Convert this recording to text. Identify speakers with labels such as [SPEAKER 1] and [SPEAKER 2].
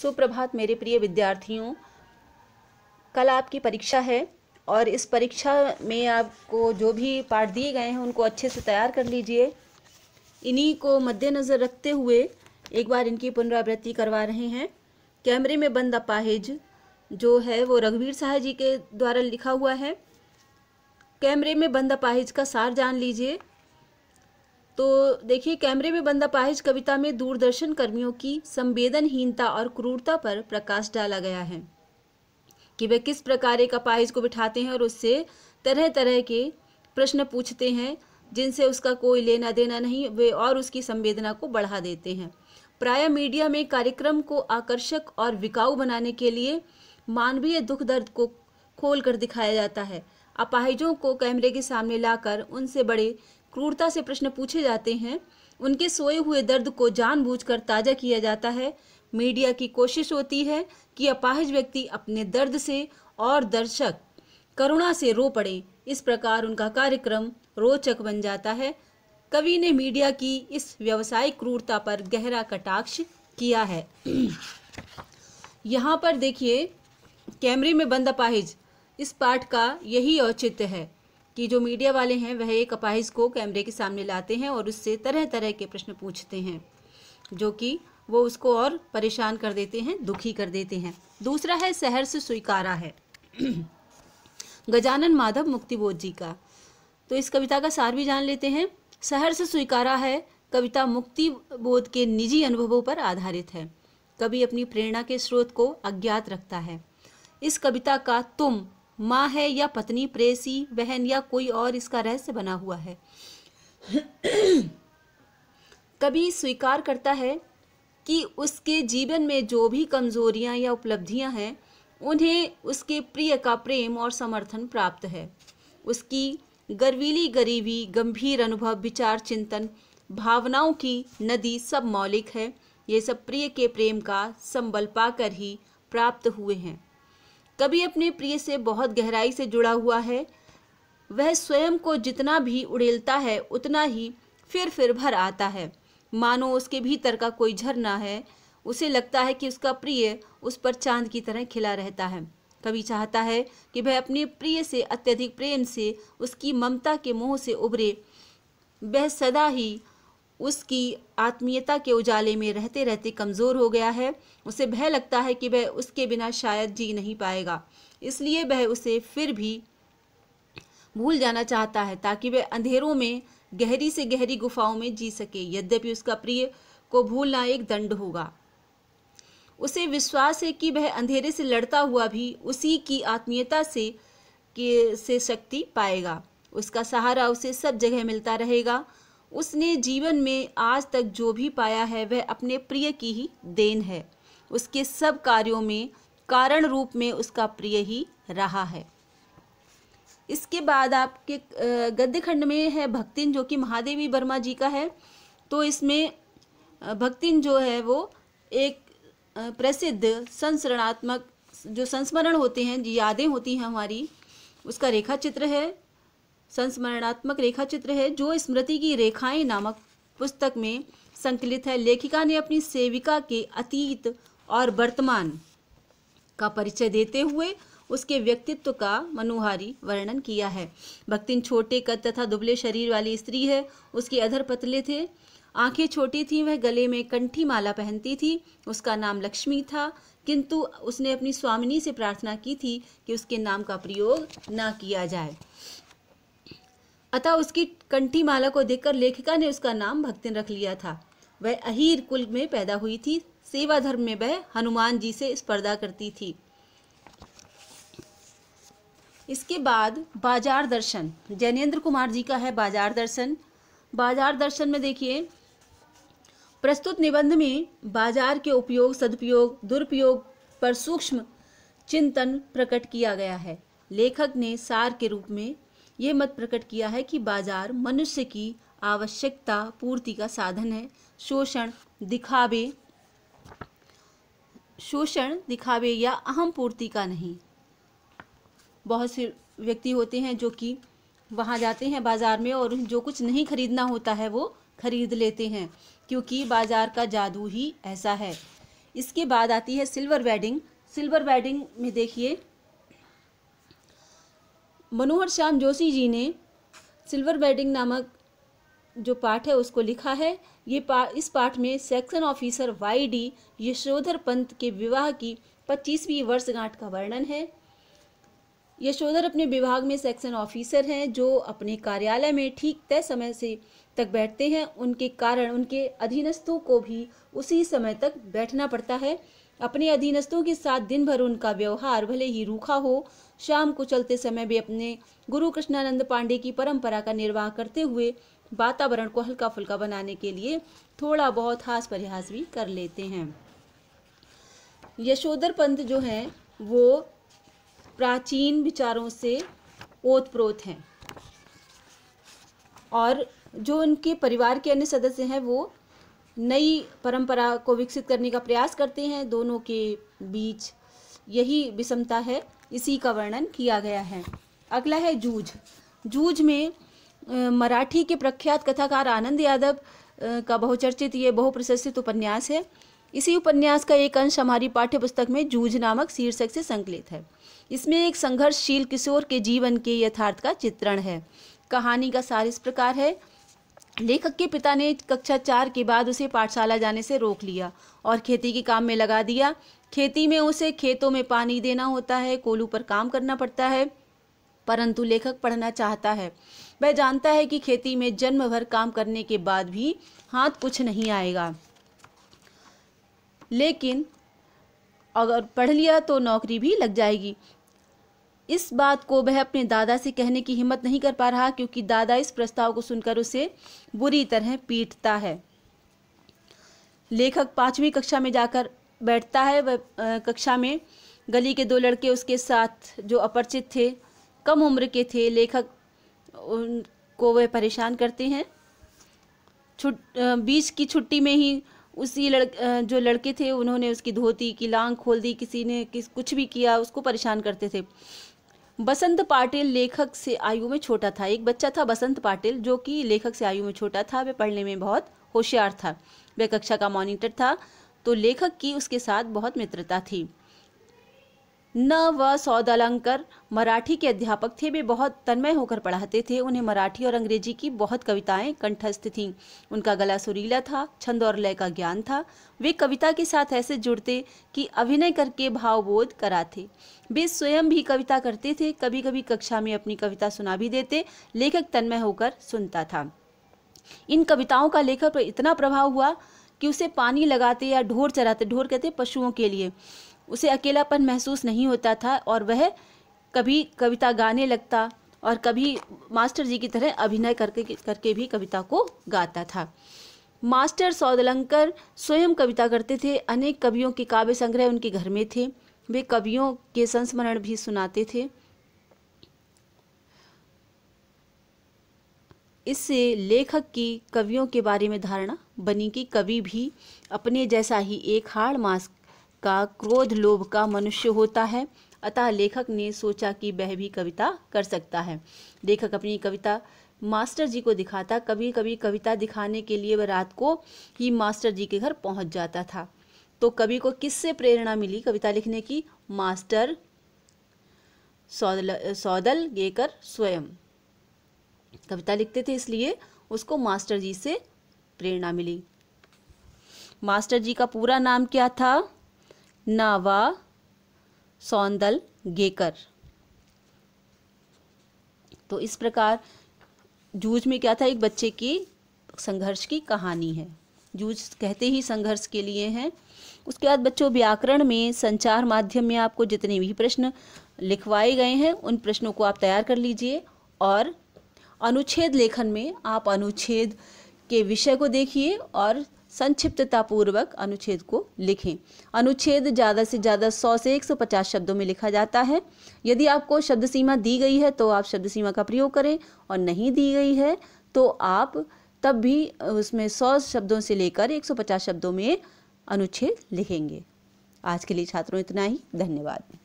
[SPEAKER 1] सुप्रभात मेरे प्रिय विद्यार्थियों। कल आपकी परीक्षा है और इस परीक्षा में आपको जो भी पाठ दिए गए हैं उनको अच्छे से तैयार कर लीजिए। इन्हीं को मद्देनज़र रखते हुए एक बार इनकी पुनरावृत्ति करवा रहे हैं। कैमरे में बंद अपाहिज जो है वो रघुवीर साहा जी के द्वारा लिखा हुआ है। कैमरे में बंद अपाहिज का सार जान लीजिए। तो देखिए, कैमरे में बंद अपाहिज कविता में दूरदर्शन कर्मियों की संवेदनहीनता और क्रूरता पर प्रकाश डाला गया है कि वे किस प्रकार एक अपाहिज को बिठाते हैं और उससे तरह तरह के प्रश्न पूछते हैं जिनसे उसका कोई लेना देना नहीं, वे और उसकी संवेदना को बढ़ा देते हैं। प्राय मीडिया में कार्यक्रम को आकर्षक और विकाऊ बनाने के लिए मानवीय दुख दर्द को खोल कर दिखाया जाता है। अपाहिजों को कैमरे के सामने लाकर उनसे बड़े क्रूरता से प्रश्न पूछे जाते हैं। उनके सोए हुए दर्द को जानबूझकर ताज़ा किया जाता है। मीडिया की कोशिश होती है कि अपाहिज व्यक्ति अपने दर्द से और दर्शक करुणा से रो पड़े। इस प्रकार उनका कार्यक्रम रोचक बन जाता है। कवि ने मीडिया की इस व्यावसायिक क्रूरता पर गहरा कटाक्ष किया है। यहाँ पर देखिए, कैमरे में बंद अपाहिज, इस पाठ का यही औचित्य है कि जो मीडिया वाले हैं वह एक अपाहिज को कैमरे के सामने लाते हैं और उससे तरह तरह के प्रश्न पूछते हैं जो कि वो उसको और परेशान कर देते हैं, दुखी कर देते हैं। दूसरा है सहर्ष स्वीकारा है गजानन माधव मुक्तिबोध जी का। तो इस कविता का सार भी जान लेते हैं। सहर्ष स्वीकारा है कविता मुक्तिबोध के निजी अनुभवों पर आधारित है। कवि अपनी प्रेरणा के स्रोत को अज्ञात रखता है। इस कविता का तुम माँ है या पत्नी, प्रेयसी, बहन या कोई और, इसका रहस्य बना हुआ है। कवि स्वीकार करता है कि उसके जीवन में जो भी कमजोरियां या उपलब्धियां हैं उन्हें उसके प्रिय का प्रेम और समर्थन प्राप्त है। उसकी गर्वीली गरीबी, गंभीर अनुभव, विचार, चिंतन, भावनाओं की नदी सब मौलिक है। ये सब प्रिय के प्रेम का संबल पाकर ही प्राप्त हुए हैं। कवि अपने प्रिय से बहुत गहराई से जुड़ा हुआ है। वह स्वयं को जितना भी उड़ेलता है उतना ही फिर भर आता है, मानो उसके भीतर का कोई झरना है। उसे लगता है कि उसका प्रिय उस पर चांद की तरह खिला रहता है। कवि चाहता है कि वह अपने प्रिय से अत्यधिक प्रेम से, उसकी ममता के मोह से उभरे। वह सदा ही उसकी आत्मीयता के उजाले में रहते रहते कमज़ोर हो गया है। उसे भय लगता है कि वह उसके बिना शायद जी नहीं पाएगा, इसलिए वह उसे फिर भी भूल जाना चाहता है ताकि वह अंधेरों में गहरी से गहरी गुफाओं में जी सके। यद्यपि उसका प्रिय को भूलना एक दंड होगा। उसे विश्वास है कि वह अंधेरे से लड़ता हुआ भी उसी की आत्मीयता से शक्ति पाएगा। उसका सहारा उसे सब जगह मिलता रहेगा। उसने जीवन में आज तक जो भी पाया है वह अपने प्रिय की ही देन है। उसके सब कार्यों में कारण रूप में उसका प्रिय ही रहा है। इसके बाद आपके गद्य खंड में है भक्तिन, जो कि महादेवी वर्मा जी का है। तो इसमें भक्तिन जो है वो एक प्रसिद्ध संस्मरणात्मक जो संस्मरण होते हैं, यादें होती हैं हमारी, उसका रेखा चित्र है, संस्मरणात्मक रेखा चित्र है जो स्मृति की रेखाएं नामक पुस्तक में संकलित है। लेखिका ने अपनी सेविका के अतीत और वर्तमान का परिचय देते हुए उसके व्यक्तित्व का मनोहारी वर्णन किया है। भक्तिन छोटे कद तथा दुबले शरीर वाली स्त्री है। उसके अधर पतले थे, आंखें छोटी थीं, वह गले में कंठी माला पहनती थी। उसका नाम लक्ष्मी था, किंतु उसने अपनी स्वामिनी से प्रार्थना की थी कि उसके नाम का प्रयोग न किया जाए। अतः उसकी कंठी माला को देखकर लेखिका ने उसका नाम भक्तिन रख लिया था। वह अहीर कुल में पैदा हुई थी। सेवा धर्म में वह हनुमान जी से स्पर्धा करती थी। इसके बाद बाजार दर्शन जैनेन्द्र कुमार जी का है। बाजार दर्शन, बाजार दर्शन में देखिए, प्रस्तुत निबंध में बाजार के उपयोग, सदुपयोग, दुरुपयोग पर सूक्ष्म चिंतन प्रकट किया गया है। लेखक ने सार के रूप में ये मत प्रकट किया है कि बाजार मनुष्य की आवश्यकता पूर्ति का साधन है। शोषण, दिखावे या अहम पूर्ति का नहीं। बहुत से व्यक्ति होते हैं जो कि वहाँ जाते हैं बाजार में और जो कुछ नहीं खरीदना होता है वो खरीद लेते हैं, क्योंकि बाजार का जादू ही ऐसा है। इसके बाद आती है सिल्वर वेडिंग। सिल्वर वेडिंग में देखिए मनोहर श्याम जोशी जी ने सिल्वर वेडिंग नामक जो पाठ है उसको लिखा है। इस पाठ में सेक्शन ऑफिसर वाई.डी. यशोधर पंत के विवाह की 25वीं वर्षगांठ का वर्णन है। यशोधर अपने विभाग में सेक्शन ऑफिसर हैं जो अपने कार्यालय में ठीक तय समय से तक बैठते हैं। उनके कारण उनके अधीनस्थों को भी उसी समय तक बैठना पड़ता है। अपने अधीनस्थों के साथ दिन भर उनका व्यवहार भले ही रूखा हो, शाम को चलते समय वे अपने गुरु कृष्णानंद पांडे की परंपरा का निर्वाह करते हुए वातावरण को हल्का फुल्का बनाने के लिए थोड़ा बहुत हास परिहास भी कर लेते हैं। यशोधर पंत जो हैं वो प्राचीन विचारों से ओतप्रोत हैं और जो उनके परिवार के अन्य सदस्य हैं वो नई परंपरा को विकसित करने का प्रयास करते हैं। दोनों के बीच यही विषमता है, इसी का वर्णन किया गया है। अगला है जूझ। जूझ में मराठी के प्रख्यात कथाकार आनंद यादव का बहुचर्चित ये बहुप्रशंसित उपन्यास है। इसी उपन्यास का एक अंश हमारी पाठ्य पुस्तक में जूझ नामक शीर्षक से संकलित है। इसमें एक संघर्षशील किशोर के जीवन के यथार्थ का चित्रण है। कहानी का सार इस प्रकार है। लेखक के पिता ने कक्षा 4 के बाद उसे पाठशाला जाने से रोक लिया और खेती के काम में लगा दिया। खेती में उसे खेतों में पानी देना होता है, कोलू पर काम करना पड़ता है, परंतु लेखक पढ़ना चाहता है। वह जानता है कि खेती में जन्म भर काम करने के बाद भी हाथ कुछ नहीं आएगा, लेकिन अगर पढ़ लिया तो नौकरी भी लग जाएगी। इस बात को वह अपने दादा से कहने की हिम्मत नहीं कर पा रहा क्योंकि दादा इस प्रस्ताव को सुनकर उसे बुरी तरह पीटता है। लेखक 5वीं कक्षा में जाकर बैठता है। वह कक्षा में गली के 2 लड़के उसके साथ जो अपरिचित थे, कम उम्र के थे, लेखक उनको वह परेशान करते हैं। बीच की छुट्टी में ही उसी जो लड़के थे उन्होंने उसकी धोती की लांग खोल दी, किसी ने कुछ भी किया, उसको परेशान करते थे। बसंत पाटिल लेखक से आयु में छोटा था। एक बच्चा था बसंत पाटिल जो कि लेखक से आयु में छोटा था। वह पढ़ने में बहुत होशियार था। वह कक्षा का मॉनिटर था, तो लेखक की उसके साथ बहुत मित्रता थी। न व सौदालंकर मराठी के अध्यापक थे। वे बहुत तन्मय होकर पढ़ाते थे। उन्हें मराठी और अंग्रेजी की बहुत कविताएं कंठस्थ थीं। उनका गला सुरीला था, छंद और लय का ज्ञान था। वे कविता के साथ ऐसे जुड़ते कि अभिनय करके भावबोध कराते। वे स्वयं भी कविता करते थे। कभी कभी कक्षा में अपनी कविता सुना भी देते। लेखक तन्मय होकर सुनता था। इन कविताओं का लेखक पर इतना प्रभाव हुआ कि उसे पानी लगाते या ढोर चराते, ढोर कहते पशुओं के लिए, उसे अकेलापन महसूस नहीं होता था और वह कभी कविता गाने लगता और कभी मास्टर जी की तरह अभिनय करके भी कविता को गाता था। मास्टर सौदालंकर स्वयं कविता करते थे। अनेक कवियों के काव्य संग्रह उनके घर में थे। वे कवियों के संस्मरण भी सुनाते थे। इससे लेखक की कवियों के बारे में धारणा बनी कि कवि भी अपने जैसा ही एक हाड़ मांस का क्रोध लोभ का मनुष्य होता है। अतः लेखक ने सोचा कि वह भी कविता कर सकता है। लेखक अपनी कविता मास्टर जी को दिखाता। कभी कभी कविता दिखाने के लिए वह रात को ही मास्टर जी के घर पहुंच जाता था। तो कवि को किससे प्रेरणा मिली कविता लिखने की? मास्टर सौदलगेकर स्वयं कविता लिखते थे, इसलिए उसको मास्टर जी से प्रेरणा मिली। मास्टर जी का पूरा नाम क्या था? नावा सौंदलगेकर। तो इस प्रकार जूझ में क्या था? एक बच्चे की संघर्ष की कहानी है। जूझ कहते ही संघर्ष के लिए है। उसके बाद बच्चों व्याकरण में, संचार माध्यम में आपको जितने भी प्रश्न लिखवाए गए हैं उन प्रश्नों को आप तैयार कर लीजिए और अनुच्छेद लेखन में आप अनुच्छेद के विषय को देखिए और संक्षिप्तता पूर्वक अनुच्छेद को लिखें। अनुच्छेद ज़्यादा से ज़्यादा 100 से 150 शब्दों में लिखा जाता है। यदि आपको शब्द सीमा दी गई है तो आप शब्द सीमा का प्रयोग करें और नहीं दी गई है तो आप तब भी उसमें 100 शब्दों से लेकर 150 शब्दों में अनुच्छेद लिखेंगे। आज के लिए छात्रों इतना ही। धन्यवाद।